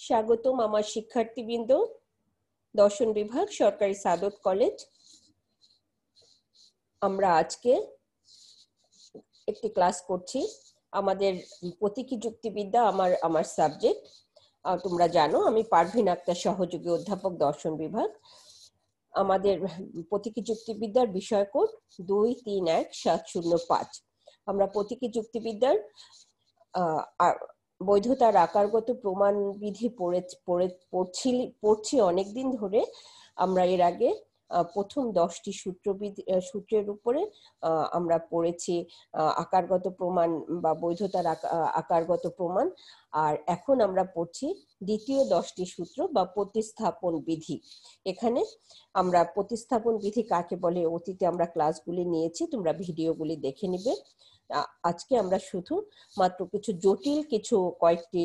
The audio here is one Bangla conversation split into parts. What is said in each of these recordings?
স্বাগতম আমার শিক্ষার্থীবৃন্দ, দর্শন বিভাগ, সরকারি সাদত কলেজ। আমরা আজকে একটি ক্লাস করছি। আমাদের প্রতীকী যুক্তিবিদ্যা আমার সাবজেক্ট। তোমরা জানো আমি পারভিন আক্তার, সহযোগী অধ্যাপক, দর্শন বিভাগ। আমাদের প্রতীকী যুক্তিবিদ্যার বিষয় কোড 231705। আমরা প্রতীকী যুক্তিবিদ্যার বৈধতার আকারগত প্রমাণ বিধি পড়ছি অনেকদিন ধরে। আমরা এর আগে প্রথম 10টি সূত্রের উপরে আমরা পড়েছি আকারগত প্রমাণ বা বৈধতার আকারগত প্রমাণ। আর এখন আমরা পড়ছি দ্বিতীয় 10টি সূত্র বা প্রতিস্থাপন বিধি। এখানে আমরা প্রতিস্থাপন বিধি কাকে বলে অতীতে আমরা ক্লাসগুলি নিয়েছি, তোমরা ভিডিওগুলি দেখে নিবে। আজকে আমরা শুধু মাত্র জটিল কয়েকটি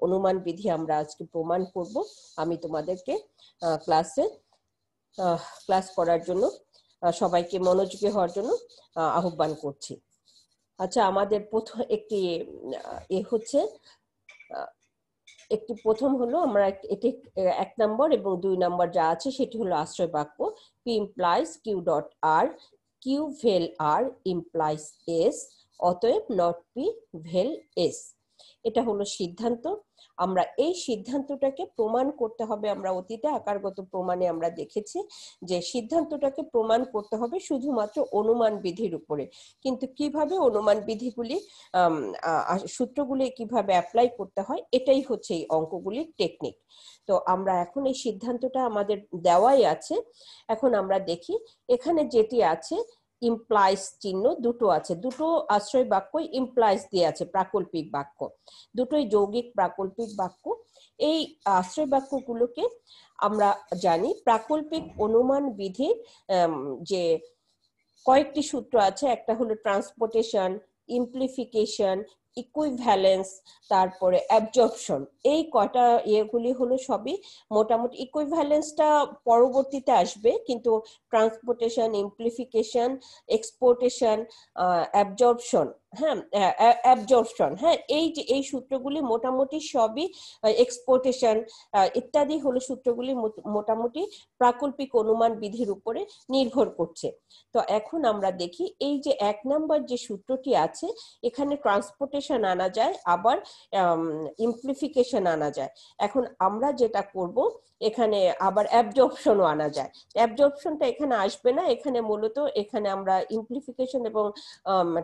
অনুমান বিধি আমরা আজকে প্রমাণ করব। আমি তোমাদেরকে ক্লাস করার জন্য সবাইকে মনোযোগী হওয়ার জন্য আহ্বান করছি। আচ্ছা, আমাদের প্রথম হলো আমরা এটি 1 নম্বর এবং 2 নম্বর যা আছে সেটি হলো আশ্রয় বাক্য। P implies Q dot R, Q vel R implies S, অতএব not P vel S। এটা হলো সিদ্ধান্ত। আমরা এই সিদ্ধান্তটাকে প্রমাণ করতে হবে। আমরা অতীতে আকারগত প্রমাণে আমরা দেখেছি যে সিদ্ধান্তটাকে প্রমাণ করতে হবে শুধুমাত্র অনুমান বিধির উপরে। কিন্তু কিভাবে অনুমান বিধিগুলি সূত্রগুলি কিভাবে অ্যাপ্লাই করতে হয়, এটাই হচ্ছে এই অঙ্কগুলির টেকনিক। তো আমরা এখন এই সিদ্ধান্তটা আমাদের দেওয়াই আছে। এখন আমরা দেখি এখানে যেটি আছে ইমপ্লাইজ চিহ্ন দুটো আছে, দুটো আশ্রয় বাক্য ইমপ্লাইজ দিয়ে আছে, প্রাকল্পিক বাক্য, দুটোই যৌগিক প্রাকল্পিক বাক্য। এই আশ্রয় বাক্যগুলোকে আমরা জানি প্রাকল্পিক অনুমান বিধির যে কয়েকটি সূত্র আছে। একটা হলো ট্রান্সপোর্টেশন, ইমপ্লিফিকেশন, ইকুইভ্যালেন্স, তারপরে অ্যাবজর্পশন। এই কয়টা ইয়েগুলি হলো সবই মোটামুটি। ইকুইভ্যালেন্সটা পরবর্তীতে আসবে, কিন্তু ট্রান্সপোর্টেশন, ইমপ্লিফিকেশন, এক্সপোর্টেশন, অ্যাবজর্পশন, এই সূত্রগুলি মোটামুটি সবই, এক্সপোর্টেশন ইত্যাদি হলো সূত্রগুলি মোটামুটি প্রাকল্পিক অনুমান বিধির উপরে নির্ভর করছে। তো এখন আমরা দেখি এই যে 1 নম্বর যে সূত্রটি আছে, এখানে ট্রান্সপোর্টেশন আনা যায়, আবার ইমপ্লিফিকেশন আনা যায়। এখন আমরা যেটা করব, এখানে আবার অ্যাবজর্পশনও আনা যায়। অ্যাবজর্পশনটা এখানে আসবে না, এখানে মূলত এখানে আমরা ইমপ্লিফিকেশন এবং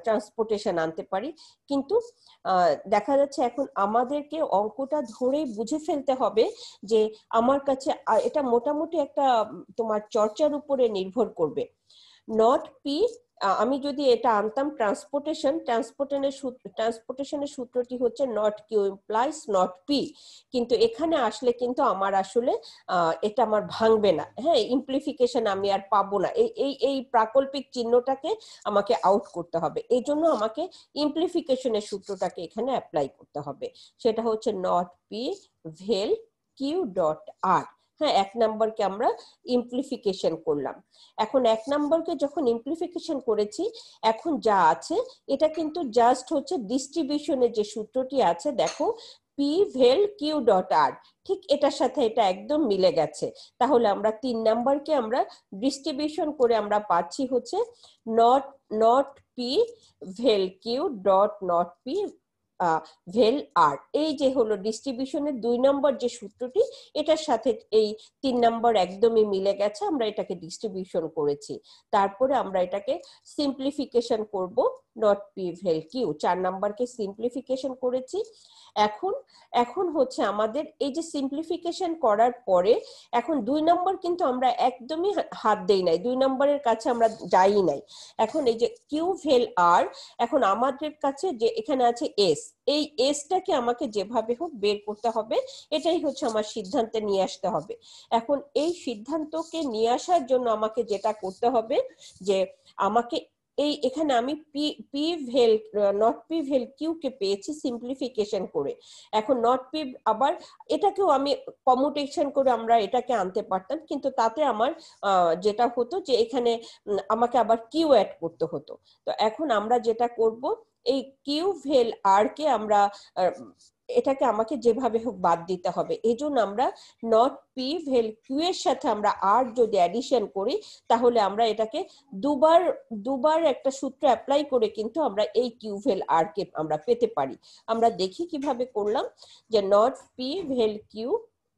ট্রান্সপোর্টেশন আনতে পারি। কিন্তু দেখা যাচ্ছে এখন আমাদেরকে অঙ্কটা ধরেই বুঝে ফেলতে হবে যে আমার কাছে এটা মোটামুটি একটা তোমার চর্চার উপরে নির্ভর করবে। নট পি, আমি যদি এটা আনতাম ট্রান্সপোর্টেশনের সূত্রটি হচ্ছে not Q implies not P, কিন্তু এখানে আসলে কিন্তু আমার আসলে এটা আমার ভাঙবে না। ইমপ্লিফিকেশন আমি আর পাবো না। এই প্রাকল্পিক চিহ্নটাকে আমাকে আউট করতে হবে। এই জন্য আমাকে ইমপ্লিফিকেশনের সূত্রটাকে এখানে অ্যাপ্লাই করতে হবে। সেটা হচ্ছে not P vel Q dot R. 1 নম্বরকে আমরা ইমপ্লিফিকেশন করলাম। এখন 1 নম্বরকে যখন ইমপ্লিফিকেশন করেছি, এখন যা আছে এটা কিন্তু জাস্ট হচ্ছে ডিস্ট্রিবিউশনের যে সূত্রটি আছে, দেখো পি ভেল কিউ ডট আর, ঠিক এটার সাথে এটা একদম মিলে গেছে। তাহলে আমরা 3 নম্বরকে আমরা ডিস্ট্রিবিউশন করে আমরা পাচ্ছি হচ্ছে not P vel Q dot not P vel R. এই যে হলো ডিস্ট্রিবিউশনের 2 নম্বর যে সূত্রটি, এটার সাথে এই 3 নম্বর একদমই মিলে গেছে। আমরা এটাকে ডিস্ট্রিবিউশন করেছি, তারপরে আমরা এটাকে সিম্পলিফিকেশন করব। নট পি ভেল কিউ 4 নম্বরকে সিম্পলিফিকেশন করেছি। এখন হচ্ছে আমাদের এই যে সিম্পলিফিকেশন করার পরে এখন 2 নম্বর কিন্তু আমরা একদমই হাত দেই নাই, 2 নম্বরের কাছে আমরা যাই নাই। এখন এই যে কিউ ভেল আর, এখন আমাদের কাছে যে এখানে আছে এস, এই এসটাকে আমাকে যেভাবে হোক বের করতে হবে। এটাই হচ্ছে আমার সিদ্ধান্তে নিয়ে আসতে হবে। এখন এই সিদ্ধান্তকে নিয়ে আসার জন্য আমাকে যেটা করতে হবে যে আমাকে এখানে আমি নট পি ভেল কিউ কে পেয়েছি সিম্পলিফিকেশন করে। এখন নট পি, আবার এটাকেও আমি কমিউটেশন করে আমরা এটাকে আনতে পারতাম, কিন্তু তাতে আমার যেটা হতো যে এখানে আমাকে আবার কিউ অ্যাড করতে হতো। তো এখন আমরা যেটা করব, এই কিউ ভেল আর কে আমরা এটাকে আমাকে যেভাবে হোক বাদ দিতে হবে। এই জন্য আমরা নট পি ভেল কিউ এর সাথে আমরা আর যদি অ্যাডিশন করি তাহলে আমরা এটাকে দুবার একটা সূত্র অ্যাপ্লাই করে কিন্তু আমরা এই কিউ ভেল আর কে আমরা পেতে পারি। আমরা দেখি কিভাবে করলাম, যে নট পি ভেল কিউ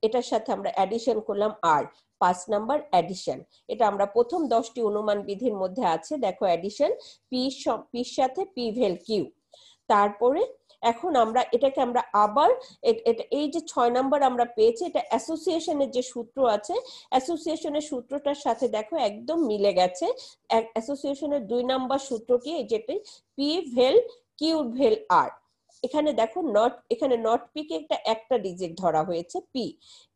এটার সাথে আমরা অ্যাডিশন করলাম আর, 5 নাম্বার অ্যাডিশন। এটা আমরা প্রথম 10টি অনুমান বিধির মধ্যে আছে, দেখো অ্যাডিশন পির সাথে পি ভেল কিউ। তারপরে এখন আমরা এটাকে আমরা আবার এই যে 6 নাম্বার আমরা পেয়েছি, এটা অ্যাসোসিয়েশনের যে সূত্র আছে, অ্যাসোসিয়েশনের সূত্রটার সাথে দেখো একদম মিলে গেছে। অ্যাসোসিয়েশনের 2 নাম্বার সূত্রটি যেটি পি ভেল কিউ ভেল আর। এখানে দেখো এখানে নট পি কে একটা ডিজিট ধরা হয়েছে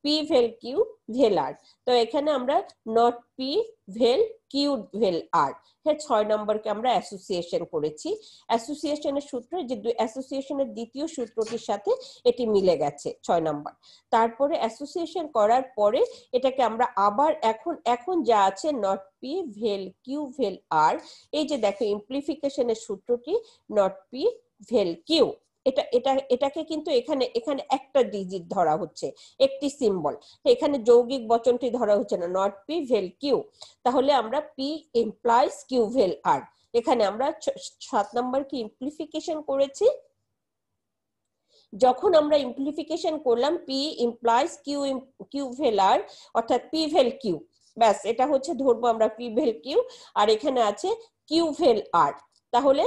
পি ভেল কিউ ভেল আর। তো এখানে আমরা not P vel Q vel আর, হ্যাঁ 6 নম্বরকে আমরা অ্যাসোসিয়েশন করেছি। অ্যাসোসিয়েশনের সূত্র যে অ্যাসোসিয়েশনের দ্বিতীয় সূত্রটির সাথে এটি মিলে গেছে 6 নম্বর। তারপরে অ্যাসোসিয়েশন করার পরে এটাকে আমরা আবার এখন যা আছে not P vel Q vel R, এই যে দেখো ইমপ্লিফিকেশনের সূত্রটি নট পি ভেল কিউ, এটাকে কিন্তু এখানে একটা ডিজিট ধরা হচ্ছে, একটি সিম্বল, এখানে যৌগিক বচনটি ধরা হচ্ছে না, নট পি ভেল কিউ। তাহলে আমরা পি ইমপ্লাইজ কিউ ভেল আর, এখানে আমরা 7 নম্বর কি ইমপ্লিফিকেশন করেছি। যখন আমরা ইমপ্লিফিকেশন করলাম পি ইমপ্লাইজ কিউ ভেল আর অর্থাৎ পি ভেল কিউ, ব্যাস এটা হচ্ছে ধরবো আমরা পি ভেল কিউ, আর এখানে আছে কিউ ভেল আর। তাহলে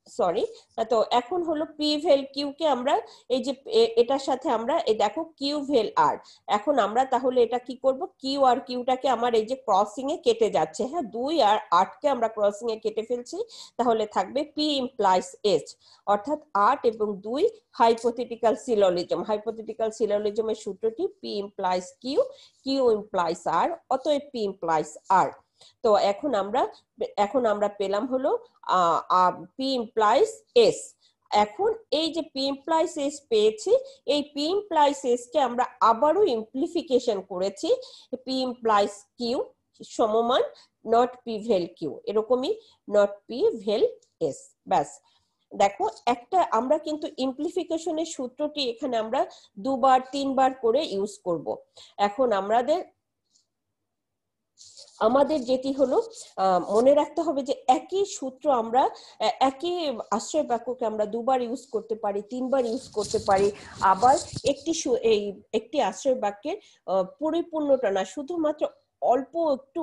সরি, তো এখন হলো পি ভেল কিউ কে আমরা এই যে এটার সাথে আমরা এই দেখো কিউ ভেল আর, এখন আমরা তাহলে এটা কি করব, কিউ আর কিউটাকে আমার এই যে ক্রসিং এ কেটে যাচ্ছে, হ্যাঁ 2 আর 8 কে আমরা ক্রসিং এ কেটে ফেলছি, তাহলে থাকবে পি ইমপ্লাইজ এচ, অর্থাৎ 8 এবং 2 হাইপোথেটিক্যাল সিলোজিজমের সূত্রটি পি ইমপ্লাইজ কিউ ইমপ্লাইজ আর, অতএব পি ইমপ্লাইজ আর। তো এখন আমরা পেলাম হলো পি ইমপ্লাইজ এস। এখন এই যে পি ইমপ্লাইজ এস পেয়েছি, এই পি ইমপ্লাইজ এস কে আমরা আবারও ইমপ্লিফিকেশন করেছি, পি ইমপ্লাইজ কিউ সমমান নট পি ভেল কিউ, এরকমই নট পি ভেল এস। ব্যাস দেখো আমরা কিন্তু ইমপ্লিফিকেশনের সূত্রটি এখানে আমরা 2-3 বার করে ইউজ করব। এখন আমাদের যেটি হলো মনে রাখতে হবে যে একই সূত্র আমরা একই আশ্রয় বাক্যকে আমরা 2 বার ইউজ করতে পারি, 3 বার ইউজ করতে পারি, আবার একটি আশ্রয় বাক্যের পরিপূর্ণটা না, শুধুমাত্র অল্প একটু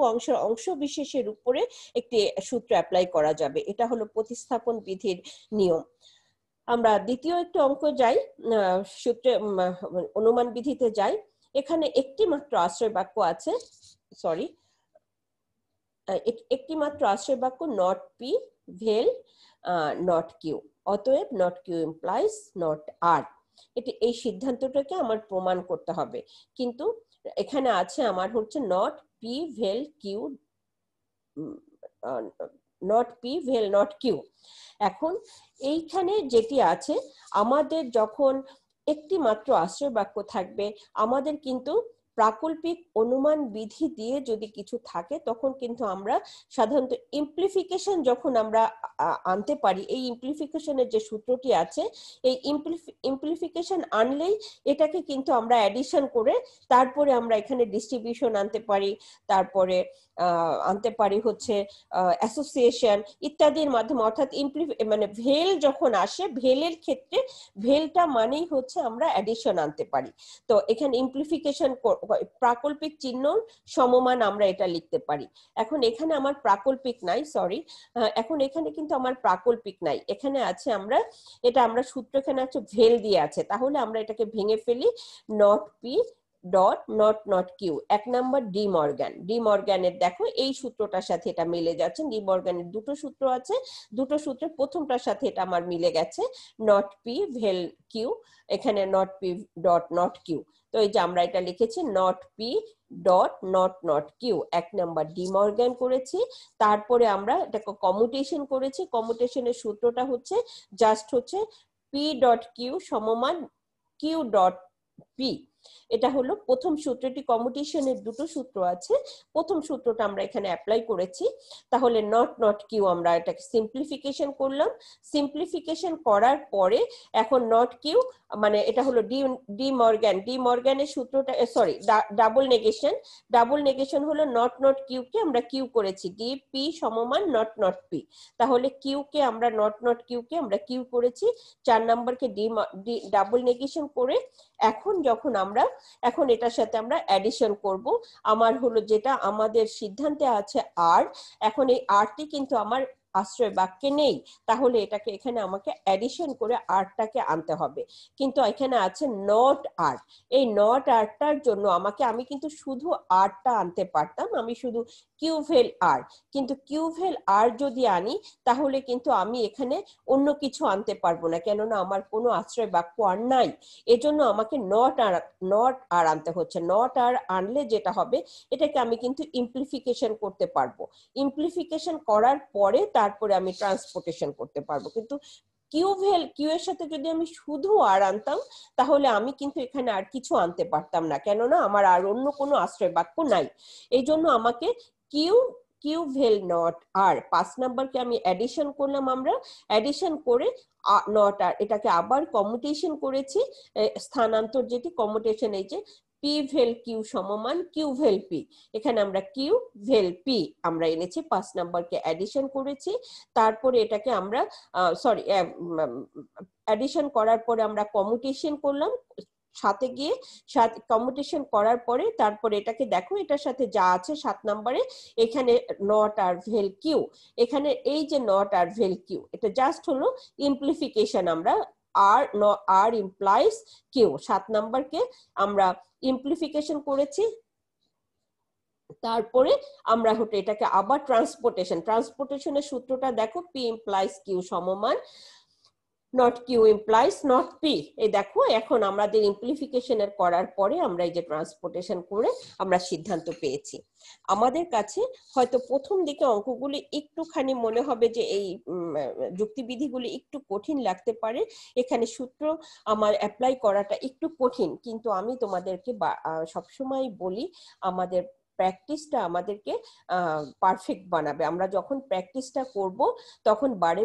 অংশ বিশেষের উপরে একটি সূত্র অ্যাপ্লাই করা যাবে। এটা হলো প্রতিস্থাপন বিধির নিয়ম। আমরা দ্বিতীয় একটি অঙ্ক যাই, সূত্রে অনুমান বিধিতে যাই। এখানে একটি মাত্র আশ্রয় বাক্য আছে, সরি একটি মাত্র আশ্রয় বাক্য not P vel not Q, অতএব not Q implies not R. এই সিদ্ধান্তটাকে আমার প্রমাণ করতে হবে, কিন্তু এখানে আছে আমার হচ্ছে not P vel Q not P vel not Q. এখন এইখানে যেটি আছে, আমাদের যখন একটি মাত্র আশ্রয় বাক্য থাকবে, আমাদের কিন্তু প্রাকল্পিক অনুমান বিধি দিয়ে যদি কিছু থাকে তখন কিন্তু আমরা সাধারণত ইমপ্লিফিকেশন যখন আমরা আনতে পারি, এই ইমপ্লিফিকেশনের যে সূত্রটি আছে, এই ইমপ্লিফিকেশন আনলেই এটাকে কিন্তু আমরা অ্যাডিশন করে তারপরে আমরা এখানে ডিস্ট্রিবিউশন আনতে পারি, তারপরে আনতে পারি হচ্ছে অ্যাসোসিয়েশন ইত্যাদির মাধ্যমে। অর্থাৎ মানে ভেল যখন আসে, ভেলের ক্ষেত্রে ভেলটা মানেই হচ্ছে আমরা অ্যাডিশন আনতে পারি। তো এখানে ইমপ্লিফিকেশন প্রাকল্পিক চিহ্ন সমমান আমরা এটা লিখতে পারি। এখন এখানে আমার প্রাকল্পিক নাই, সরি, এখন এখানে কিন্তু আমার প্রাকল্পিক নাই, এখানে আছে আমরা সূত্র এখানে আছে ভেল দিয়ে আছে, তাহলে আমরা এটাকে ভেঙে ফেলি, not P dot not Q. 1 number ডি মর্গ্যানের দেখো এই সূত্রটার সাথে এটা মিলে যাচ্ছে। ডি মর্গ্যানের দুটো সূত্র আছে, দুটো সূত্রের প্রথমটার সাথে এটা আমার মিলে গেছে, নট পি ভেল কিউ, এখানে not P dot not Q. তো এই যে আমরা এটা লিখেছি not P dot not Q, 1 number De Morgan করেছি। তারপরে আমরা এটাকে কমিউটেশন করেছি, কমিউটেশনের সূত্রটা হচ্ছে জাস্ট হচ্ছে পি ডট কিউ সমমান কিউ ডট পি, এটা হলো প্রথম সূত্রটি, কমিউটেশনের দুটো সূত্র আছে, প্রথম সূত্রটা আমরা এখানে অ্যাপ্লাই করেছি। তাহলে নট নট কিউ আমরা এটাকে সিম্পলিফিকেশন করলাম, সিম্পলিফিকেশন করার পরে এখন নট কিউ মানে এটা হলো ডি মর্গ্যানের সূত্রটা, sorry double negation, double negation হলো নট নট কিউ কে আমরা কিউ করেছি, ডি পি সমমান নট নট পি, তাহলে কিউ কে আমরা নট নট কিউ কে আমরা কিউ করেছি, 4 নাম্বারকে ডি ডাবল নেগেশন করে এখন যখন আমরা এখন এটার সাথে আমরা অ্যাডিশন করব, আমার হলো যেটা আমাদের সিদ্ধান্তে আছে আর, এখন এই আরটি কিন্তু আমার আশ্রয় বাক্যে নেই, তাহলে এটাকে এখানে আমাকে অ্যাডিশন করে আরটাকে আনতে হবে, কিন্তু এখানে আছে নট আর, এই নট আরটার জন্য আমি কিন্তু শুধু আরটা আনতে পারতাম, আমি শুধু কিউভেল আর, কিন্তু কিউভেল আর যদি আনি তাহলে কিন্তু আমি এখানে অন্য কিছু আনতে পারবো না, কেননা আমার কোনো আশ্রয় বাক্য আর নাই, এজন্য আমাকে নট আর আনতে হচ্ছে। নট আর আনলে যেটা হবে এটাকে আমি কিন্তু ইমপ্লিফিকেশন করতে পারবো, ইমপ্লিফিকেশন করার পরে তারপরে আমি ট্রান্সপোর্টেশন করতে পারবো, কিন্তু কিউ এর সাথে যদি আমি শুধু আর আনতাম তাহলে আমি কিন্তু এখানে আর কিছু আনতে পারতাম না, কেননা আমার আর অন্য কোনো আশ্রয় বাক্য নাই, এই জন্য আমাকে কিউভেল নট আর 5 নাম্বারকে আমি অ্যাডিশন করলাম, আমরা অ্যাডিশন করে নট আর এটাকে আবার কমিউটেশন করেছি, স্থানান্তর যেটি কমিউটেশন, এই যে পি ভেল কিউ সমমান কিউ ভেল পি, এখানে আমরা কিউ ভেল পি আমরা এনেছি, 5 নাম্বারকে অ্যাডিশন করেছি, তারপরে এটাকে আমরা সরি অ্যাডিশন করার পরে আমরা কমিউটেশন করলাম, সাথে গিয়ে কমিউটেশন করার পরে তারপরে এটাকে দেখো এটার সাথে যা আছে 7 নম্বরে, এখানে নট আর ভেল কিউ, এখানে এই যে নট আর ভেল কিউ এটা জাস্ট হলো ইমপ্লিফিকেশন, আমরা আর ইমপ্লাইজ কিউ 7 নাম্বারকে আমরা ইমপ্লিফিকেশন করেছি, তারপরে আমরা হচ্ছে এটাকে আবার ট্রান্সপোর্টেশনের সূত্রটা দেখো, পি ইমপ্লাইজ কিউ সমমান not Q implies not P, এই দেখো এখন আমাদের ইমপ্লিফিকেশনের করার পরে আমরা এই যে ট্রান্সপোর্টেশন করে আমরা সিদ্ধান্ত পেয়েছি। আমাদের কাছে হয়তো প্রথম দিকে অঙ্কগুলি একটুখানি মনে হবে যে এই যুক্তিবিধিগুলি একটু কঠিন লাগতে পারে, এখানে সূত্র আমার অ্যাপ্লাই করাটা একটু কঠিন, কিন্তু আমি তোমাদেরকে সবসময় বলি আমাদের প্র্যাকটিসটা আমাদেরকে পারফেক্ট বানাবে, আমরা যখন প্র্যাকটিসটা করব তখন বারে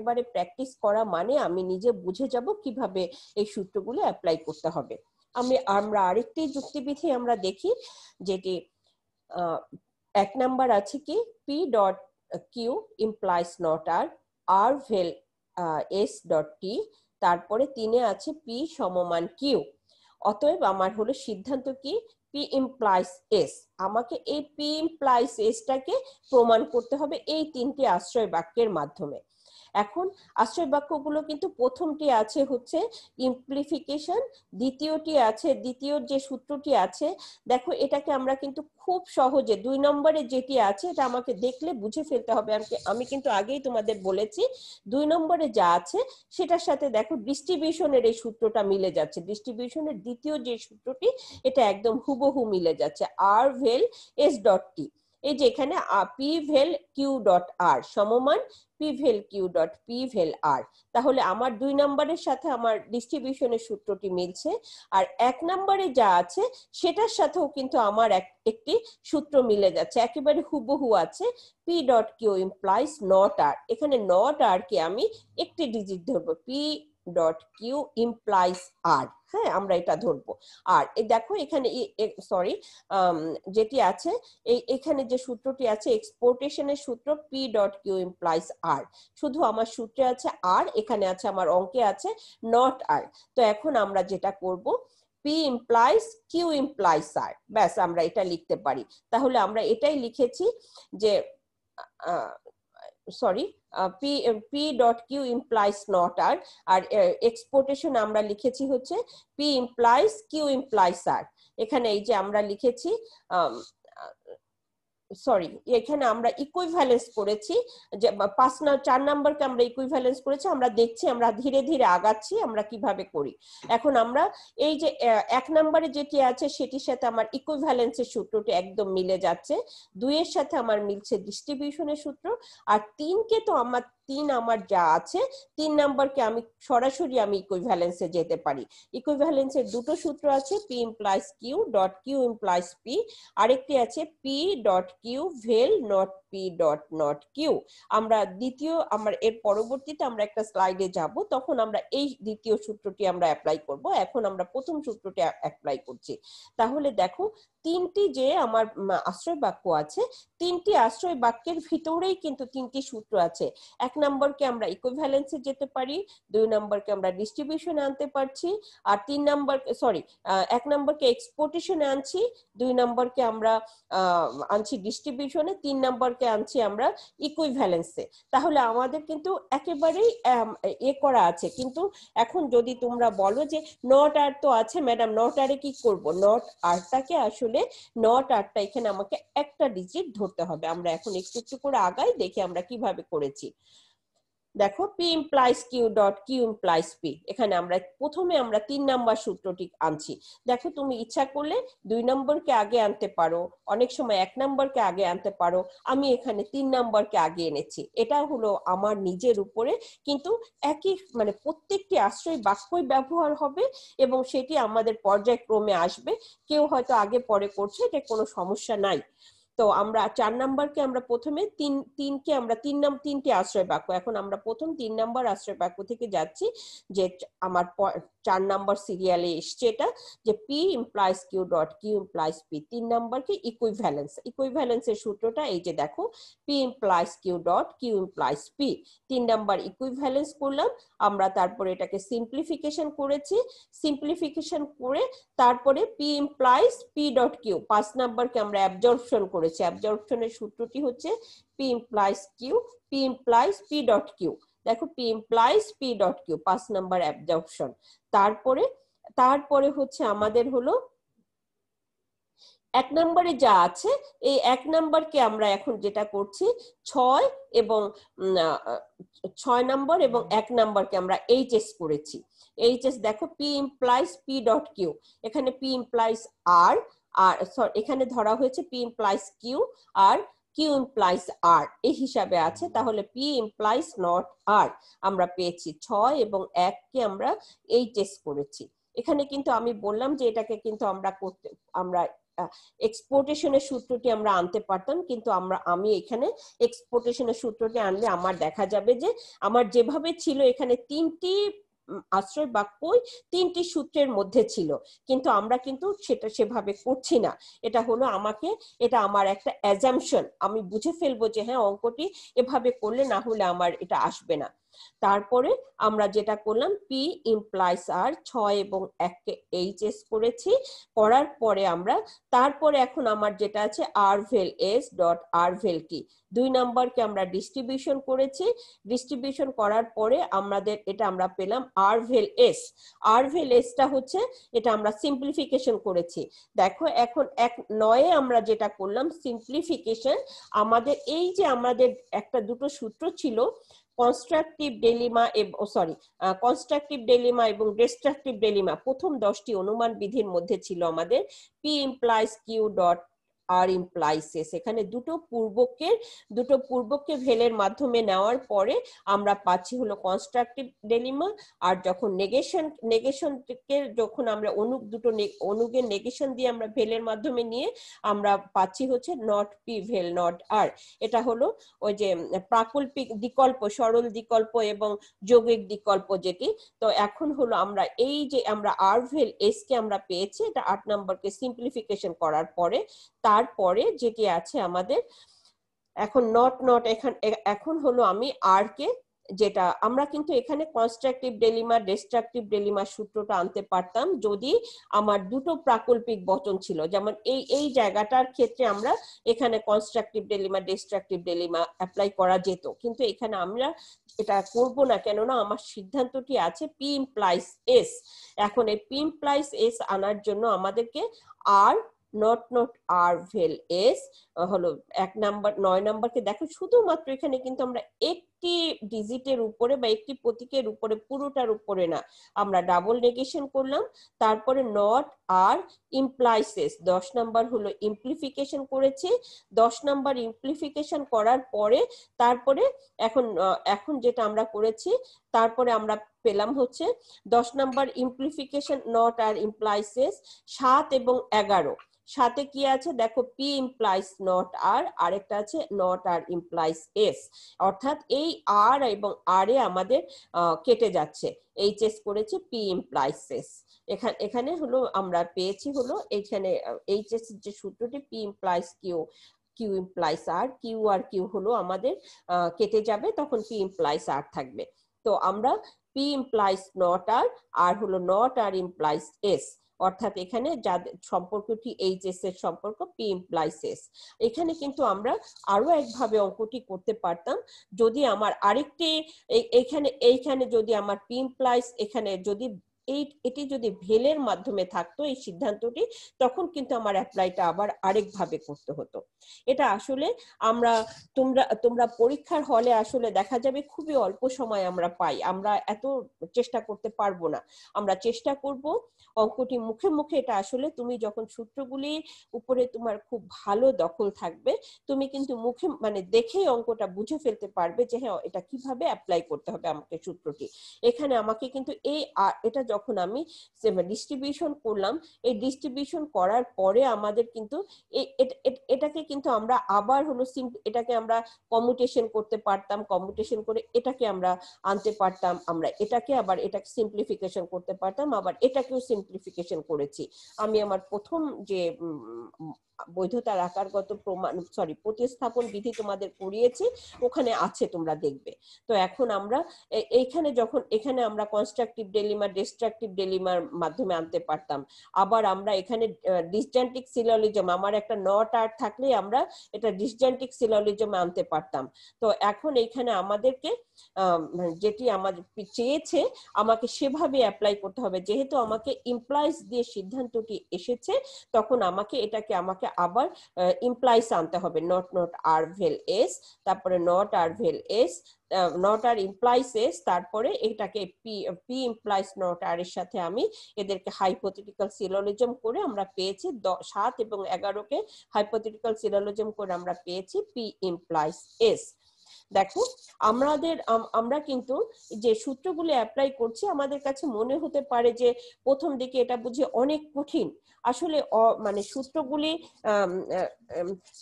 বারে প্র্যাকটিস করা মানে আমি নিজে বুঝে যাব কিভাবে এই সূত্রগুলো অ্যাপ্লাই করতে হবে। আমরা আরেকটি যুক্তিবিধি আমরা দেখি, যেটি 1 নাম্বার আছে কি P dot Q implies not R, R vel S dot T, তারপরে 3 আছে পি সমমান কিউ, অতএব আমার হলো সিদ্ধান্ত কি পি ইমপ্লাইজ এস, আমাকে এই পি ইমপ্লাইজ এসটাকে প্রমাণ করতে হবে এই 3টি আশ্রয় বাক্যের মাধ্যমে। এখন আশ্রয় বাক্যগুলো কিন্তু প্রথমটি আছে হচ্ছে ইমপ্লিফিকেশন, দ্বিতীয় যে সূত্রটি আছে দেখো এটাকে আমরা কিন্তু খুব সহজে 2 নম্বরে যেটি আছে এটা আমাকে দেখলে বুঝে ফেলতে হবে, আমি কিন্তু আগেই তোমাদের বলেছি 2 নম্বরে যা আছে সেটার সাথে দেখো ডিস্ট্রিবিউশনের এই সূত্রটা মিলে যাচ্ছে, ডিস্ট্রিবিউশনের দ্বিতীয় যে সূত্রটি এটা একদম হুবহু মিলে যাচ্ছে, আর ভেল এস ডট টি, এই যে এখানে পি ভেল কিউ ডট আর সমমান P vel Q dot P vel আর, তাহলে আমার 2 নম্বরের সাথে আমার ডিস্ট্রিবিউশনের সূত্রটি মিলছে, আর 1 নম্বরে যা আছে সেটার সাথেও কিন্তু আমার একটি সূত্র মিলে যাচ্ছে, একেবারে হুবহু আছে, P dot Q implies not R, এখানে নট আর কে আমি একটি ডিজিট ধরবো, P dot Q implies R, হ্যাঁ আমরা এটা ধরবো, আর এই দেখো এখানে সরি যেটি আছে এখানে যে সূত্রটি আছে এক্সপোর্টেশনের সূত্র পি ডট কিউ ইমপ্লাইজ আর, শুধু আমার সূত্রে আছে আর, এখানে আছে আমার অঙ্কে আছে নট আর, তো এখন আমরা যেটা করব পি ইমপ্লাইজ কিউ ইমপ্লাইজ আর, ব্যাস আমরা এটা লিখতে পারি, তাহলে আমরা এটাই লিখেছি যে sorry P dot Q implies not R, আর এক্সপোর্টেশন আমরা লিখেছি হচ্ছে P implies Q implies R, এখানে এই যে আমরা লিখেছি সরি, এখানে আমরা ইকুইভ্যালেন্স করেছি, যে 4 নাম্বারকে আমরা ইকুইভ্যালেন্স করেছি। আমরা দেখছি, আমরা ধীরে ধীরে আগাচ্ছি আমরা কিভাবে করি। এখন আমরা এই যে 1 নম্বরে যেটি আছে সেটির সাথে আমার ইকুইভ্যালেন্সের সূত্রটি একদম মিলে যাচ্ছে, 2 এর সাথে আমার মিলছে ডিস্ট্রিবিউশনের সূত্র, আর 3 কে তো আমার 3 আমার যা আছে 3 নাম্বারকে আমি সরাসরি আমি ইকুইভ্যালেন্সে যেতে পারি। ইকুইভ্যালেন্সের দুটো সূত্র আছে, P implies Q dot Q implies P, আরেকটি আছে P dot Q vel not P dot not Q. আমরা আমার এর পরবর্তীতে আমরা একটা স্লাইডে যাব, তখন আমরা এই দ্বিতীয় সূত্রটি আমরা অ্যাপ্লাই করব। এখন আমরা প্রথম সূত্রটি অ্যাপ্লাই করছি। তাহলে দেখো, 3টি যে আমার আশ্রয় বাক্য আছে, 3টি আশ্রয় বাক্যের ভিতরেই কিন্তু 3টি সূত্র আছে। 1 নম্বরকে আমরা ইকুইভ্যালেন্সে যেতে পারি, 2 নম্বরকে আমরা ডিস্ট্রিবিউশনে আনতে পারছি, আর 3 নম্বর 1 নম্বরকে এক্সপোর্টেশনে আনছি, 2 নম্বরকে আমরা আনছি ডিস্ট্রিবিউশনে, 3 নম্বরকে আনছি আমরা ইকুইভ্যালেন্সে। তাহলে আমাদের কিন্তু একেবারেই করা আছে। কিন্তু এখন যদি তোমরা বলো যে নট আর তো আছে ম্যাডাম, নট আরে কি করব, নট আরটাকে আসলে নট আরটা এখানে আমাকে একটা ডিজিট ধরতে হবে। আমরা এখন একটু একটু করে আগাই, দেখি আমরা কিভাবে করেছি। দেখো, P implies Q dot Q implies P, এখানে আমরা প্রথমে আমরা 3 নাম্বার সূত্রটি আনছি। দেখো, তুমি ইচ্ছা করলে 2 নম্বরকে আগে আনতে পারো, অনেক সময় 1 নম্বরকে আগে আনতে পারো। আমি এখানে 3 নম্বরকে আগে এনেছি। এটা হলো আমার নিজের উপরে, কিন্তু একই মানে প্রত্যেকটি আশ্রয় বাক্যই ব্যবহার হবে এবং সেটি আমাদের পর্যায়ক্রমে আসবে। কেউ হয়তো আগে পরে করছে, এটা কোনো সমস্যা নাই। তো আমরা 4 নাম্বারকে আমরা প্রথমে তিনকে আমরা 3টি আশ্রয় বাক্য, এখন আমরা প্রথম 3 নাম্বার আশ্রয় বাক্য থেকে যাচ্ছি, যে আমার 4 নাম্বার সিরিয়ালে এসছে এটা, যে P implies Q dot Q implies P. 3 নাম্বারকে ইকুইভ্যালেন্সের সূত্রটা এই যে দেখো, P implies Q dot Q implies P. 3 number equivalence করলাম আমরা, তারপরে এটাকে সিম্পলিফিকেশন করেছি, সিম্পলিফিকেশন করে তারপরে P implies P dot Q. 5 নাম্বারকে আমরা অ্যাবজর্পশন করেছি। অ্যাবজর্পশনের সূত্রটি হচ্ছে P implies Q, P implies P dot Q. দেখো, P implies P dot Q 5 number absorption. তারপরে হচ্ছে আমাদের হলো 1 নম্বরে যা আছে, এই 1 নম্বরকে আমরা এখন যেটা করছি 6 এবং 6 নম্বর এবং 1 নম্বরকে আমরা এইচএস করেছি। এইচএস দেখো, P implies P dot Q, এখানে পি ইমপ্লাইজ আর, এখানে ধরা হয়েছে পি ইমপ্লাইজ কিউ আর কিউ ইমপ্লাইজ আর এই হিসাবে আছে। তাহলে পি ইমপ্লাইজ নট আর আমরা পেয়েছি 6 এবং 1 কে আমরা এইচএস করেছি। এখানে কিন্তু আমি বললাম যে এটাকে কিন্তু আমরা এক্সপোর্টেশনের সূত্রটি আমরা আনতে পারতাম, কিন্তু আমি এখানে এক্সপোর্টেশনের সূত্রটি আনলে আমার দেখা যাবে যে আমার যেভাবে ছিল এখানে 3টি আশ্রয় বাক্যই 3টি সূত্রের মধ্যে ছিল, কিন্তু আমরা কিন্তু সেটা সেভাবে করছি না। এটা হলো এটা আমার একটা অ্যাজাম্পশন, আমি বুঝে ফেলবো যে হ্যাঁ অঙ্কটি এভাবে করলে না হলে আমার এটা আসবে না। তারপরে আমরা যেটা করলাম, পি ইমপ্লাইজ আর 6 এবং 1 কে এইচএস করেছি, করার পরে তারপরে এখন আমার যেটা আছে আর ভেল এস ডট আর ভেল কি, 2 নাম্বারকে আমরা ডিস্ট্রিবিউশন করেছি। ডিস্ট্রিবিউশন করার পরে আমরা পেলাম আর ভেল এস। আর ভেল এসটা হচ্ছে এটা আমরা সিম্পলিফিকেশন করেছি। দেখো, এখন 9 আমরা যেটা করলাম সিম্পলিফিকেশন, এই যে আমাদের দুটো সূত্র ছিল, কনস্ট্রাকটিভ ডেলিমা এবং ডিস্ট্রাকটিভ ডেলিমা, প্রথম 10টি অনুমান বিধির মধ্যে ছিল আমাদের P implies Q dot R implies S. এখানে দুটো পূর্বককে ভেলের মাধ্যমে নেওয়ার পরে আমরা পাচ্ছি হলো কনস্ট্রাকটিভ ডেলিমা, আর যখন নেগেশনকে যখন আমরা অনুগের নেগেশন দিয়ে আমরা ভেলের মাধ্যমে নিয়ে আমরা পাচ্ছি হচ্ছে নট পি ভেল নট আর। এটা হলো ওই যে প্রাকল্পিক বিকল্প, সরল বিকল্প এবং যৌগিক বিকল্প যেটি। তো এখন হলো আমরা আর ভেল এস কে আমরা পেয়েছি, এটা 8 নম্বরকে সিম্পলিফিকেশন করার পরে। তারপরে যেটি আছে আমাদের এখন এখন হলো আমি আর কে, যেটা আমরা কিন্তু এখানে কনস্ট্রাকটিভ ডেলিমা ডিস্ট্রাকটিভ ডেলিমা সূত্রটা আনতে পারতাম যদি আমার দুটো প্রাকল্পিক বচন ছিল, যেমন এই জায়গাটার ক্ষেত্রে আমরা এখানে কনস্ট্রাকটিভ ডেলিমা ডিস্ট্রাকটিভ ডেলিমা অ্যাপ্লাই করা যেত, কিন্তু এখানে আমরা এটা করব না, কেননা আমার সিদ্ধান্তটি আছে পি ইমপ্লাইজ এস। এখন এই পি ইমপ্লাইজ এস আনার জন্য আমাদেরকে R not not R vel S হলো 9 নাম্বারকে দেখো শুধুমাত্র এখানে কিন্তু আমরা একটি ডিজিটের উপরে বা একটি প্রতীকের উপরে, পুরোটার উপরে না, আমরা ডাবল নেগেশন করলাম। তারপরে নট আর ইমপ্লাইসেস 10 নাম্বার হলো ইমপ্লিফিকেশন করেছি। 10 নাম্বার ইমপ্লিফিকেশন করার পরে তারপরে এখন যেটা আমরা করেছি, তারপরে আমরা পেলাম হচ্ছে 10 নাম্বার ইমপ্লিফিকেশন নট আর ইমপ্লাইসেস 7 এবং 11। সাথে কি আছে দেখো, পি ইমপ্লাইস নট আর, আরেকটা আছে নট আর ইমপ্লাইস এস, অর্থাৎ এই আর এবং আর এ আমাদের কেটে যাচ্ছে, এইচ এস করেছে পি ইমপ্লাইস এস। এখানে হলো আমরা পেয়েছি হলো এখানে এইচ এস যে সূত্রটি, P implies Q, Q implies R, Q আর কিউ হলো আমাদের কেটে যাবে, তখন পি ইমপ্লাইস আর থাকবে। তো আমরা পি ইমপ্লাইস নট আর, আর হলো নট আর ইমপ্লাইস এস, অর্থাৎ এখানে যাদের সম্পর্কটি এইচএস এর সম্পর্ক পি ইমপ্লাইস এস। এখানে কিন্তু আমরা আরো একভাবে অঙ্কটি করতে পারতাম, যদি আমার আরেকটি এইখানে যদি আমার পি ইমপ্লাইস এখানে যদি এটি যদি ভেলের মাধ্যমে থাকতো এই সিদ্ধান্তটি, তখন কিন্তু আমার অ্যাপ্লাইটা আবার আরেকভাবে করতে হতো। এটা আসলে আমরা তোমরা পরীক্ষার হলে আসলে দেখা যাবে খুবই অল্প সময় আমরা পাই, আমরা এত চেষ্টা করতে পারবো না। আমরা চেষ্টা করব অঙ্কটি মুখে মুখে, এটা আসলে তুমি যখন সূত্রগুলি উপরে তোমার খুব ভালো দখল থাকবে, তুমি কিন্তু মুখে মানে দেখেই অঙ্কটা বুঝে ফেলতে পারবে যে হ্যাঁ এটা কিভাবে অ্যাপ্লাই করতে হবে আমাকে সূত্রটি। এখানে আমাকে কিন্তু এটা যখন আমি ডিস্ট্রিবিউশন করলাম, এই ডিস্ট্রিবিউশন করার পরে আমাদের কিন্তু এটাকে কিন্তু আমরা আবার হলো এটাকে আমরা কমিউটেশন করতে পারতাম, কমিউটেশন করে এটাকে আমরা আনতে পারতাম, আমরা এটাকে আবার এটাকে সিম্পলিফিকেশন করতে পারতাম, আবার এটাকেও সিম্পলিফিকেশন করেছি। আমি আমার প্রথম যে বৈধতার আকারগত প্রমাণ প্রতিস্থাপন বিধি তোমাদের করিয়েছি, ওখানে আছে তোমরা দেখবে। তো এখন আমরা এখানে আমরা কনস্ট্রাকটিভ ডেলিমা, ডিস্ট্রাকটিভ ডেলিমার মাধ্যমে আনতে পারতাম। আবার আমরা এখানে ডিসজয়েন্টিক সিলোজিজম, আমার একটা নট আর থাকলে আমরা এটা ডিসজয়েন্টিক সিলোজিজম আনতে পারতাম। তো এখন এখানে আমাদেরকে যেটি আমাদের চেয়েছে আমাকে সেভাবে অ্যাপ্লাই করতে হবে, যেহেতু আমাকে ইমপ্লাইস দিয়ে সিদ্ধান্তটি এসেছে, তখন আমাকে আবার ইমপ্লাইস আনতে হবে, not not R vel S, তারপরে not R vel S, not R implies S, তারপরে এটাকে পি ইমপ্লাইস নট আর এর সাথে আমি এদেরকে হাইপোথেটিক্যাল সিলোজিজম করে আমরা পেয়েছি 7 এবং 11কে হাইপোথেটিক্যাল সিলোজিজম করে আমরা পেয়েছি পি ইমপ্লাইস এস। দেখো আমরা কিন্তু যে সূত্রগুলো অ্যাপ্লাই করছি, আমাদের কাছে মনে হতে পারে যে প্রথম দিকে এটা বুঝি অনেক কঠিন, আসলে মানে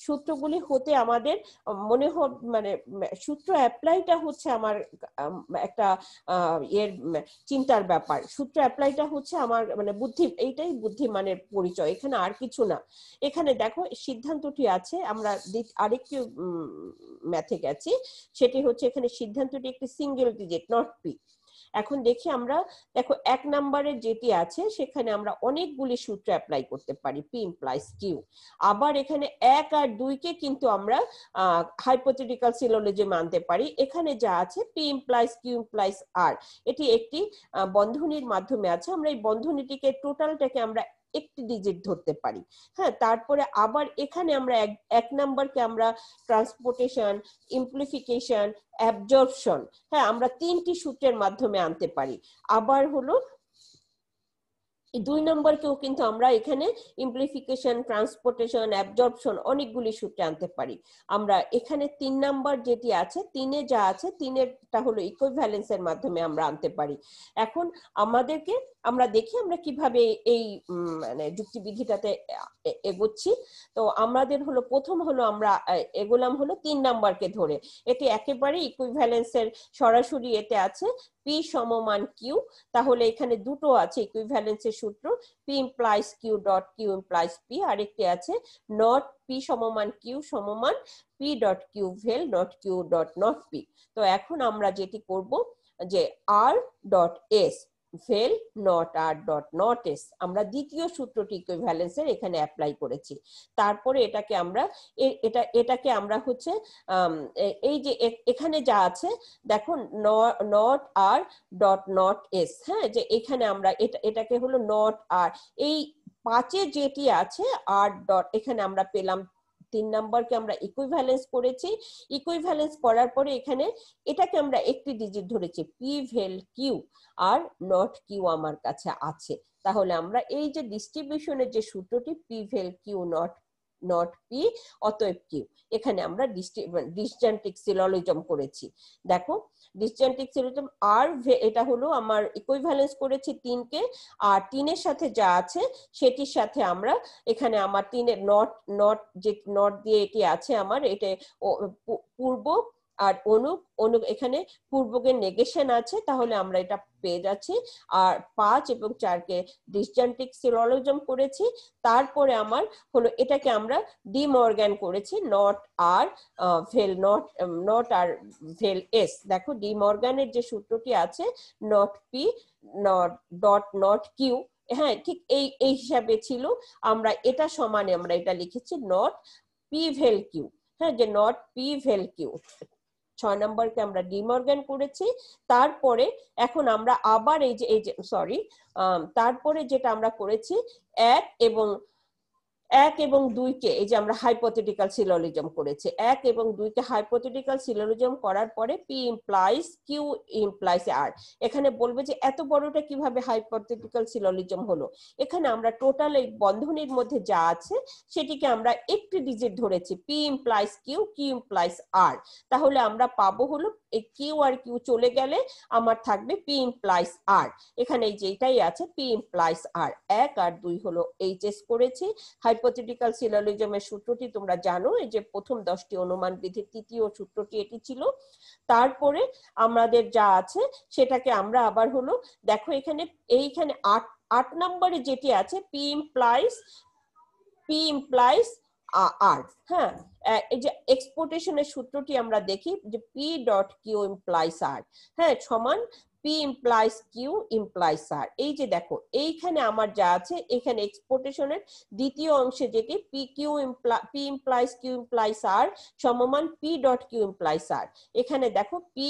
সূত্রগুলি হতে আমাদের মনে হয় মানে সূত্র অ্যাপ্লাইটা হচ্ছে আমার একটা চিন্তার ব্যাপার, সূত্র অ্যাপ্লাইটা হচ্ছে আমার মানে এইটাই বুদ্ধিমানের পরিচয়, এখানে আর কিছু না। এখানে দেখো সিদ্ধান্তটি আছে, আমরা আরেকটি ম্যাথে গেছি, সেটি হচ্ছে এখানে সিদ্ধান্তটি একটি সিঙ্গেল ডিজিট নট পি। এখন দেখি আমরা, দেখো 1 নম্বরে যেটি আছে সেখানে আমরা অনেকগুলি সূত্র অ্যাপ্লাই করতে পারি, পি ইমপ্লাইস কিউ। আবার এখানে 1 আর 2 কে কিন্তু আমরা হাইপোথেটিক্যাল সিলোজিজম আনতে পারি। এখানে যা আছে পি ইমপ্লাইস কিউ ইমপ্লাইস আর, এটি একটি বন্ধনীর মাধ্যমে আছে, আমরা এই বন্ধনীটিকে টোটালটাকে আমরা একটি ডিজিট ধরতে পারি। হ্যাঁ, তারপরে আবার এখানে আমরা 1 নাম্বারকে আমরা ট্রান্সপোর্টেশন, ইমপ্লিফিকেশন, অ্যাবজর্পশন, হ্যাঁ আমরা 3টি সূত্রের মাধ্যমে আনতে পারি। আবার হলো 2 নম্বরকেও কিন্তু আমরা এখানে ইমপ্লিফিকেশন, ট্রান্সপোর্টেশন, অ্যাবজর্পশন অনেকগুলি সূত্রে আনতে পারি। আমরা এখানে 3 নাম্বার যেটি আছে, 3-এ যা আছে 3-এরটা হলো ইকুইভ্যালেন্সের মাধ্যমে আমরা আনতে পারি। এখন আমরা দেখি আমরা কিভাবে এই মানে যুক্তিবিধিটাতে এগোচ্ছি। তো আমাদের হলো প্রথম হলো আমরা এগোলাম হলো 3 নাম্বারকে ধরে, এটি একেবারে ইকুইভ্যালেন্সের সরাসরি এতে আছে পি সমমান কিউ। তাহলে এখানে দুটো আছে ইকুইভ্যালেন্সের সূত্র, P implies Q dot Q implies P, আরেকটি আছে নট পি সমমান কিউ সমমান P dot Q vel not Q dot not P. তো এখন আমরা যেটি করব যে R dot S, vel not R dot not S, আমরা দ্বিতীয় সূত্রটি ইকুইভ্যালেন্সের এখানে অ্যাপ্লাই করেছি। তারপরে এটাকে আমরা হচ্ছে এই যে এখানে যা আছে দেখো not R dot not S, হ্যাঁ, যে এখানে আমরা এটাকে হলো নট আর, এই 5-এ যেটি আছে আর ডট, এখানে আমরা পেলাম 3 নাম্বারকে আমরা ইকুইভ্যালেন্স করেছি। ইকুইভ্যালেন্স করার পরে এখানে এটাকে আমরা একটি ডিজিট ধরেছি, পি ভেল কিউ আর নট কিউ আমার কাছে আছে। তাহলে আমরা এই যে ডিস্ট্রিবিউশনের যে সূত্রটি P vel Q not P অতএব কিউ, এখানে আমরা ডিসজেন্টিক সিলোজিজম করেছি। দেখো ডিসজেন্টিক সিলোজিজম আর এটা হলো আমার ইকুইভ্যালেন্স করেছি 3কে, আর 3-এর সাথে যা আছে সেটির সাথে আমরা এখানে আমার 3-এর যে নট দিয়ে এটি আছে আমার, এটা পূর্ব আর অনুক এখানে পূর্বকের নেগেশন আছে, তাহলে আমরা এটা পেয়ে যাচ্ছি। আর 5 এবং 4-কে ডিসজেন্টিক সিলোজিজম করেছি। তারপরে আমার হলো এটাকে আমরা ডি মর্গান করেছি, not R vel not R vel S. দেখো ডি মর্গানের যে সূত্রটি আছে not P dot not Q, হ্যাঁ ঠিক এই হিসাবে ছিল। আমরা এটা সমানে আমরা এটা লিখেছি নট পি ভেল কিউ, হ্যাঁ, যে নট পি ভেল কিউ। 6 নম্বরকে আমরা ডিমর্গান করেছি। তারপরে এখন আমরা আবার এই যে তারপরে যেটা আমরা করেছি 1 এবং 2-কে এই যে আমরা হাইপোথেটিক্যাল সিলোজিজম করেছি। 1 এবং 2-কে হাইপোথেটিক্যাল সিলোজিজম করার পরে P implies Q implies R. এখানে বলবে যে এত বড়টা কিভাবে হাইপোথেটিক্যাল সিলোজিজম হলো। এখানে আমরা টোটাল এই বন্ধনীর মধ্যে যা আছে সেটিকে আমরা একটি ডিজিট ধরেছি, P implies Q Q implies R. তাহলে আমরা পাবো হলো এই কিউ আর কিউ চলে গেলে আমার থাকবে পি ইমপ্লাইজ আর। এখানে এই যেটাই আছে পি ইমপ্লাইজ আর। 1 আর 2 হলো এইচএস করেছি। হাইপোথেটিক্যাল সিলোজিজমের সূত্রটি তোমরা জানো, এই যে প্রথম 10টি অনুমান বিধির তৃতীয় সূত্রটি এটি ছিল। তারপরে আমাদের যা আছে সেটাকে আমরা আবার হলো দেখো এইখানে 8 নম্বরে যেটি আছে পি ইমপ্লাইজ আর, হ্যাঁ, এই যে এক্সপোর্টেশনের সূত্রটি আমরা দেখি যে P dot Q implies R, হ্যাঁ, সমান P implies Q implies R. এই যে দেখো এইখানে আমার যা আছে এখানে এক্সপোর্টেশনের দ্বিতীয় অংশে যেটি পি ইমপ্লাইজ কিউ ইমপ্লাইজ আর সমমান P dot Q implies R. এখানে দেখো পি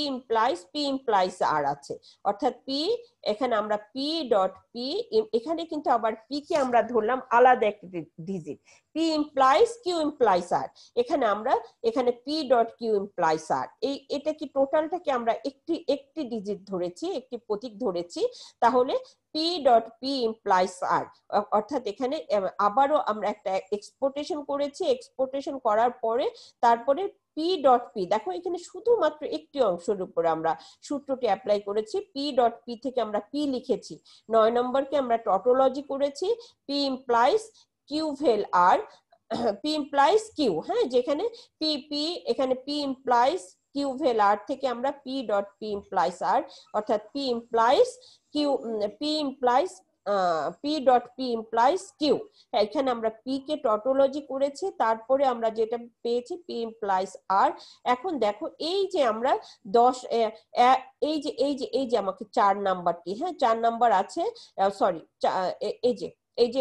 ইমপ্লাইজ আর আছে, অর্থাৎ পি, এখানে আমরা পি ডট পি, এখানে কিন্তু আবার পি কে আমরা ধরলাম আলাদা একটি digit, P implies Q implies R. এখানে P dot Q implies R, এটা কি টোটালটাকে আমরা একটি ডিজিট ধরেছি, একটি প্রতীক ধরেছি। তাহলে P dot P implies R, অর্থাৎ এখানে আবারও আমরা একটা এক্সপোর্টেশন করেছি। এক্সপোর্টেশন করার পরে তারপরে পি ডট পি, দেখো এখানে শুধুমাত্র একটি অংশের উপরে আমরা সূত্রটি অ্যাপ্লাই করেছি। পি ডট পি থেকে আমরা পি লিখেছি। 9 নম্বরকে আমরা টটোলজি করেছি, P implies Q vel R, P implies Q, হ্যাঁ, যেখানে পি এখানে P implies Q vel R থেকে আমরা P dot P implies R, অর্থাৎ P implies Q P dot P implies Q, এখানে আমরা পি কে টটোলজি করেছি। তারপরে আমরা যেটা পেয়েছি পি ইমপ্লাইজ আর। এখন দেখো এই যে আমরা 10 এই যে আমাকে 4 নাম্বারটি, হ্যাঁ 4 নাম্বার আছে, সরি এই যে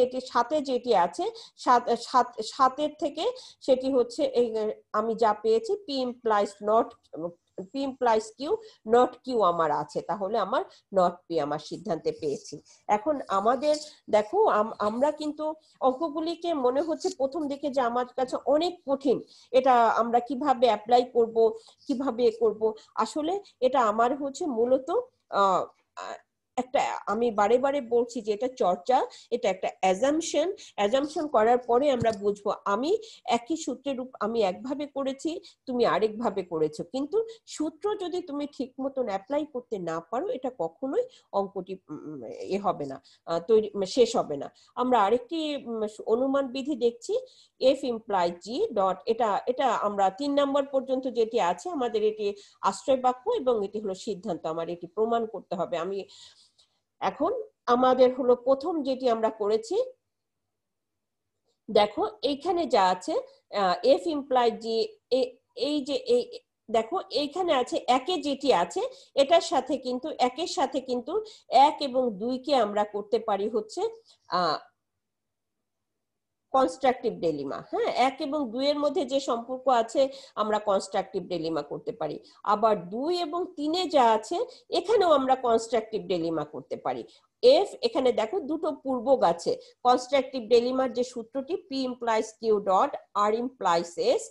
এটি 7-এ যেটি আছে 7-এর থেকে সেটি হচ্ছে আমি যা পেয়েছি P implies Q not Q আমার আছে, তাহলে আমার নট পি আমার সিদ্ধান্তে পেয়েছি। এখন আমাদের দেখো আমরা কিন্তু অঙ্কগুলিকে মনে হচ্ছে প্রথম দিকে যে আমার কাছে অনেক কঠিন, এটা আমরা কিভাবে অ্যাপ্লাই করব, কিভাবে করব। আসলে এটা আমার হচ্ছে মূলত একটা, আমি বারে বারে বলছি যে এটা চর্চা, এটা একটা অ্যাজাম্পশন করার পরে আমরা বুঝবো আমি একই সূত্রের আমি একভাবে করেছি, তুমি আরেকভাবে করেছো, কিন্তু সূত্র যদি তুমি ঠিক মতন অ্যাপ্লাই করতে না পারো এটা কখনোই অঙ্কটি হবে না, শেষ হবে না। আমরা আরেকটি অনুমান বিধি দেখছি, এফ ইমপ্লাই জি ডট, এটা আমরা 3 নম্বর পর্যন্ত যেটি আছে আমাদের এটি আশ্রয় বাক্য এবং এটি হলো সিদ্ধান্ত, আমার এটি প্রমাণ করতে হবে। আমি এখন আমাদের হলো প্রথম যেটি আমরা করেছি, দেখো এইখানে যা আছে এফ ইমপ্লাই জি, এই যে দেখো এইখানে আছে একে যেটি আছে এটার সাথে কিন্তু একের সাথে কিন্তু 1 এবং 2 কে আমরা করতে পারি হচ্ছে কনস্ট্রাকটিভ ডেলিমা। হ্যাঁ, 1 এবং 2 এর মধ্যে যে সম্পর্ক আছে আমরা কনস্ট্রাকটিভ ডেলিমা করতে পারি। আবার 2 এবং 3 এ যা আছে এখানেও আমরা কনস্ট্রাকটিভ ডেলিমা করতে পারি। এফ এখানে দেখো দুটো পূর্বক আছে। কনস্ট্রাকটিভ ডেলিমার যে সূত্রটি P implies Q dot R implies S,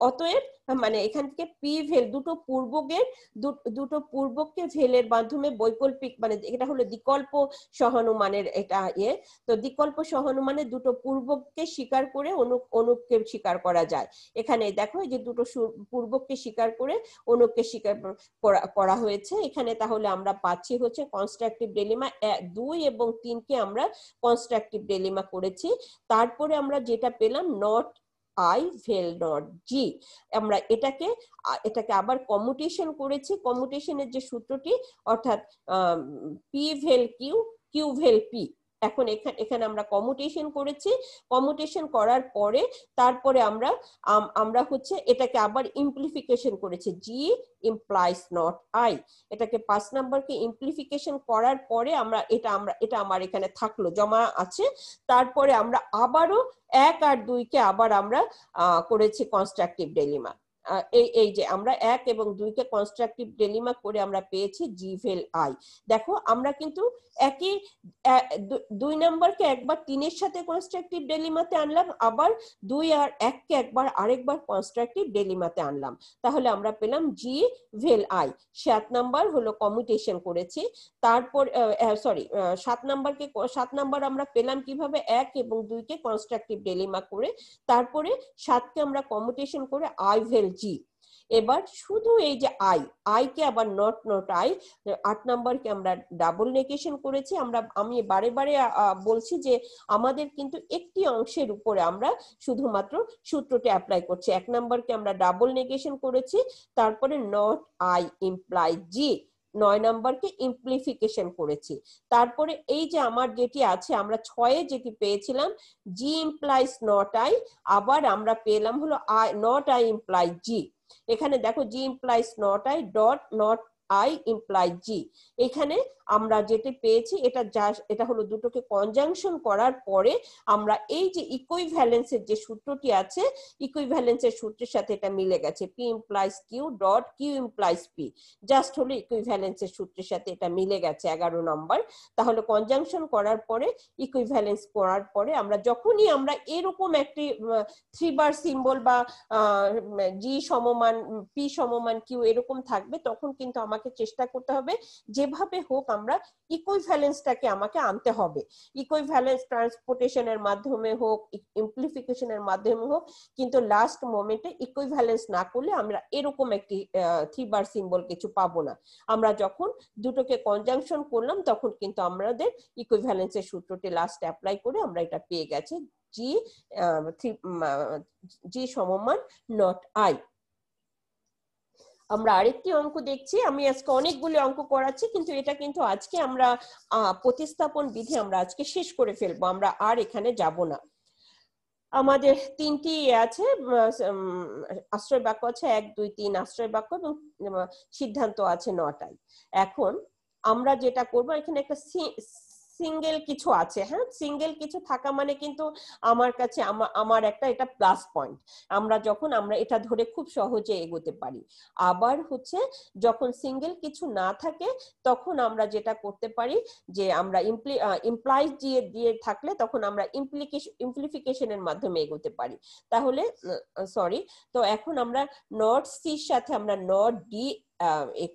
অতএব মানে এখান থেকে পি ভেল দুটো পূর্বককে ভেলের মাধ্যমে বৈকল্পিক মানে এটা হলো বিকল্প সহানুমানের এটা তো বিকল্প সহানুমানে দুটো পূর্বককে স্বীকার করে অনুপকে স্বীকার করা যায়। এখানে দেখো যে দুটো পূর্বককে স্বীকার করে অনুপকে স্বীকার করা হয়েছে। এখানে তাহলে আমরা পাচ্ছি হচ্ছে কনস্ট্রাকটিভ ডেলিমা 2 এবং 3 কে আমরা কনস্ট্রাকটিভ ডেলিমা করেছি। তারপরে আমরা যেটা পেলাম নট আই ভেল নট জি, আমরা এটাকে আবার কমিউটেশন করেছি। কমিউটেশনের যে সূত্রটি অর্থাৎ পি ভেল কিউ, কিউ ভেল পি। এখন এখানে আমরা কমিউটেশন করেছি। কমিউটেশন করার পরে তারপরে আমরা হচ্ছে এটাকে আবার ইমপ্লিফিকেশন করেছি, জি ইমপ্লাইজ নট আই। এটাকে 5 নাম্বারকে ইমপ্লিফিকেশন করার পরে এটা আমার এখানে থাকলো জমা আছে। তারপরে আমরা আবারও 1 আর 2 কে আবার আমরা করেছি কনস্ট্রাকটিভ ডেলিমা। এই যে আমরা 1 এবং 2 কে কনস্ট্রাকটিভ ডেলিমা করে আমরা পেয়েছি জি ভেল আই। দেখো আমরা কিন্তু একই 2 নাম্বারকে একবার 3 এর সাথে কনস্ট্রাকটিভ ডেলিমাতে আনলাম, আবার 2 আর 1 কে আরেকবার কনস্ট্রাকটিভ ডেলিমাতে আনলাম। তাহলে আমরা পেলাম জি ভেল আই। 7 নাম্বার হলো কমিউটেশন করেছি। তারপর 7 নাম্বার আমরা পেলাম কিভাবে 1 এবং 2 কে কনস্ট্রাকটিভ ডেলিমা করে, তারপরে 7 কে আমরা কমিউটেশন করে আই ভেল জি। এবার শুধু এই যে আই কে আবার নট আই, 8 নাম্বারকে আমরা ডাবল নেগেশন করেছি। আমি বারে বারে বলছি যে আমাদের কিন্তু একটি অংশের উপরে আমরা শুধুমাত্র সূত্রটি অ্যাপ্লাই করছি। 1 নাম্বারকে আমরা ডাবল নেগেশন করেছি, তারপরে নট আই ইমপ্লাই জি, 9 নাম্বারকে ইমপ্লিফিকেশন করেছি। তারপরে এই যে আমার যেটি আছে আমরা 6 যেটি পেয়েছিলাম জি ইমপ্লাইজ নট আই, আবার আমরা পেলাম হলো I not I imply G. এখানে দেখো G implies not I dot not I imply G. এখানে আমরা যেটি পেয়েছি এটা হলো দুটোকে কনজাংশন করার পরে আমরা এই যে ইকুইভ্যালেন্সের যে সূত্রটি আছে ইকুইভ্যালেন্সের সূত্রের সাথে এটা মিলে গেছে, P implies Q dot Q implies P. Just হলো ইকুইভ্যালেন্সের সূত্রের সাথে এটা মিলে গেছে 11 নম্বর। তাহলে কনজাংশন করার পরে ইকুইভ্যালেন্স করার পরে যখনই আমরা এরকম একটি 3 বার সিম্বল বা জি সমমান পি সমমান কিউ এরকম থাকবে, তখন কিন্তু আমাকে চেষ্টা করতে হবে যেভাবে হোক আমরা ইকুইভ্যালেন্সটাকে আমাকে আনতে হবে। ইকুইভ্যালেন্স ট্রান্সপোর্টেশনের মাধ্যমে হোক, ইমপ্লিফিকেশনের মাধ্যমে হোক, কিন্তু লাস্ট মোমেন্টে ইকুইভ্যালেন্স না করলে আমরা এরকম একটি 3 বার সিম্বল কিছু পাবো না। আমরা যখন দুটোকে কনজাংশন করলাম তখন কিন্তু আমাদের ইকুইভ্যালেন্সের সূত্রটি লাস্ট অ্যাপ্লাই করে আমরা এটা পেয়ে গেছি জি সমমান নট আই। আমরা আরেকটি অঙ্ক দেখছি। আমি আজকে অনেকগুলো অঙ্ক করাচ্ছি, কিন্তু এটা কিন্তু আজকে আমরা প্রতিস্থাপন বিধি আমরা আজকে শেষ করে ফেলবো, আমরা আর এখানে যাব না। আমাদের 3টি আছে, আশ্রয় বাক্য আছে 1 2 3 আশ্রয় বাক্য এবং সিদ্ধান্ত আছে 9টাই। এখন আমরা যেটা করব এখানে একটা সিঙ্গেল কিছু আছে। হ্যাঁ, সিঙ্গেল কিছু থাকা মানে কিন্তু আমার কাছে আমার একটা এটা প্লাস পয়েন্ট। আমরা এটা ধরে খুব সহজে এগোতে পারি। আবার হচ্ছে যখন সিঙ্গেল কিছু না থাকে তখন আমরা যেটা করতে পারি যে আমরা ইমপ্লাইজ দিয়ে থাকলে তখন আমরা ইমপ্লিফিকেশনের মাধ্যমে এগোতে পারি। তাহলে তো এখন আমরা নট সির সাথে আমরা নট ডি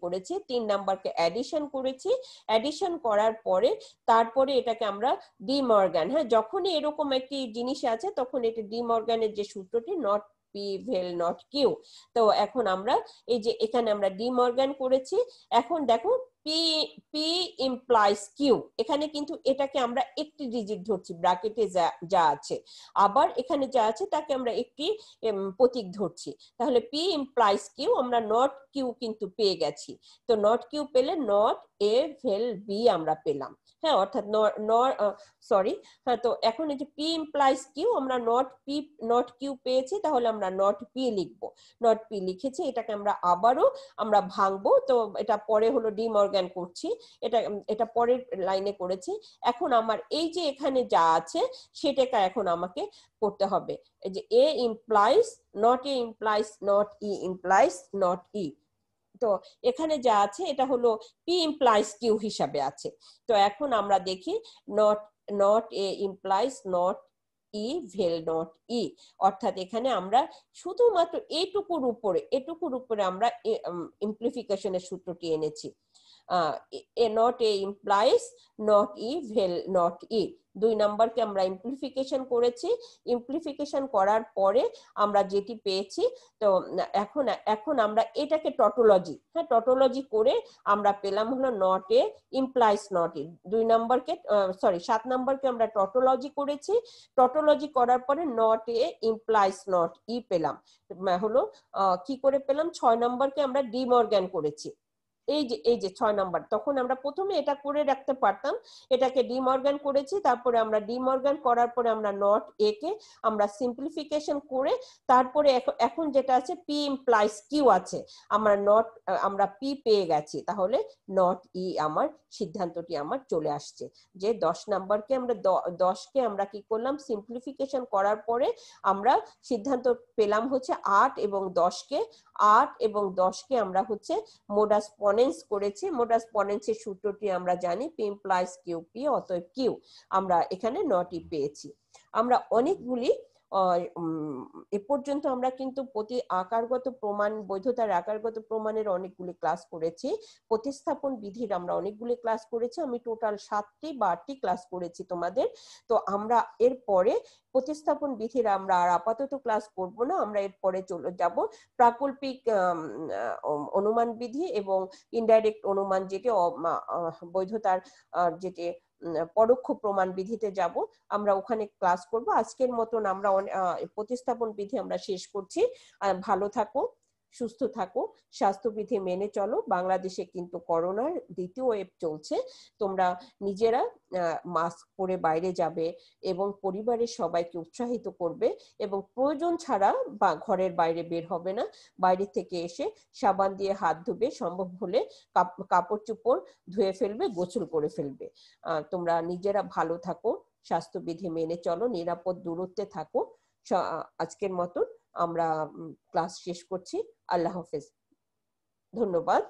করেছি, 3 নাম্বারকে অ্যাডিশন করেছি। অ্যাডিশন করার পরে তারপরে এটাকে আমরা ডি মর্গান, হ্যাঁ যখনই এরকম একটি জিনিস আছে তখন এটা ডি মর্গানের যে সূত্রটি not P vel not Q. তো এখন আমরা এই যে এখানে আমরা ডি মর্গান করেছি। এখন দেখো পি ইমপ্লাইজ কিউ, এখানে কিন্তু এটাকে আমরা একটি ডিজিট ধরছি ব্র্যাকেটে যা আছে, আবার এখানে যা আছে তাকে আমরা একটি প্রতীক ধরছি। তাহলে পি ইমপ্লাইজ কিউ, আমরা নট কিউ কিন্তু পেয়ে গেছি। তো নট কিউ পেলে নট এ ভেল বি আমরা পেলাম। হ্যাঁ, অর্থাৎ সরি, হ্যাঁ, তো এখন এই যে পি ইমপ্লাইজ কিউ, আমরা নট কিউ পেয়েছি, তাহলে আমরা নট পি লিখবো। নট পি লিখেছি, এটাকে আমরা ভাঙবো। তো এটা পরে হলো ডি মর্গ্যান করছি, এটা এটা পরের লাইনে করেছি। এখন আমার এই যে এখানে যা আছে সেটাকে এখন আমাকে করতে হবে। এই যে A implies not E implies not E. তো এখানে যা আছে এটা হলো পি ইমপ্লাইজ কিউ হিসাবে আছে। তো এখন আমরা দেখি not not A implies not E ভেল নট ই, অর্থাৎ এখানে আমরা শুধুমাত্র এটুকুর উপরে আমরা ইমপ্লিফিকেশনের সূত্রটি এনেছি। A not A implies not E ভেল নট ই, 2 নাম্বারকে আমরা ইমপ্লিফিকেশন করেছি। ইমপ্লিফিকেশন করার পরে আমরা যেটি পেয়েছি, তো এখন এখন আমরা এটাকে টটোলজি, হ্যাঁ, টটোলজি করে আমরা পেলাম হলো not A implies not E. 2 নাম্বারকে 7 নাম্বারকে আমরা টটোলজি করেছি। টটোলজি করার পরে নট এ ইমপ্লাইজ নট ই পেলাম। হলো কি করে পেলাম? 6 নাম্বারকে আমরা ডি মর্গ্যান করেছি। এই যে 6 নাম্বার, তখন আমরা প্রথমে এটা করে রাখতে পারতাম, এটাকে ডি মর্গ্যান করেছি, তারপরে আমরা ডি মর্গ্যান করার পরে আমরা নট এ কে আমরা সিম্পলিফিকেশন করে, তারপরে এখন যেটা আছে পি ইমপ্লাইজ কিউ আছে, আমরা পি পেয়ে গেছি, তাহলে নট ই আমার সিদ্ধান্তটি আমার চলে আসছে। যে 10 নাম্বারকে আমরা 10কে আমরা কি করলাম, সিম্পলিফিকেশন করার পরে আমরা সিদ্ধান্ত পেলাম হচ্ছে 8 এবং 10কে আমরা হচ্ছে মোডাস পনেন্স করেছি। মোডাস পনেন্সের সূত্রটি আমরা জানি, পি ইমপ্লাইজ কিউ পি, অতএব কিউ আমরা এখানে নটি পেয়েছি। আমরা অনেকগুলি এ পর্যন্ত আমরা কিন্তু আকারগত প্রমাণ, বৈধতার আকারগত প্রমাণের অনেকগুলি ক্লাস করেছি। প্রতিস্থাপন বিধির আমরা অনেকগুলি ক্লাস করেছি, আমি টোটাল 7টি বা 8টি ক্লাস করেছি তোমাদের। তো আমরা এরপরে প্রতিস্থাপন বিধির আমরা আর আপাতত ক্লাস করব না, আমরা এরপরে চলে যাব প্রাকল্পিক অনুমান বিধি এবং ইনডাইরেক্ট অনুমান, যেটি বৈধতার যেটি পরোক্ষ প্রমাণ বিধিতে যাব, আমরা ওখানে ক্লাস করব। আজকের মতন আমরা প্রতিস্থাপন বিধি আমরা শেষ করছি। ভালো থাকো, সুস্থ থাকো, স্বাস্থ্যবিধি মেনে চলো। বাংলাদেশে কিন্তু করোনার দ্বিতীয় ওয়েভ চলছে, তোমরা নিজেরা মাস্ক পরে বাইরে যাবে এবং পরিবারের সবাইকে উৎসাহিত করবে, এবং প্রয়োজন ছাড়া বা ঘরের বাইরে বের হবে না। বাইরে থেকে এসে সাবান দিয়ে হাত ধুবে, সম্ভব হলে কাপড় চোপড় ধুয়ে ফেলবে, গোসল করে ফেলবে। তোমরা নিজেরা ভালো থাকো, স্বাস্থ্যবিধি মেনে চলো, নিরাপদ দূরত্বে থাকো। আজকের মতন আমরা ক্লাস শেষ করছি। আল্লাহ হাফেজ, ধন্যবাদ।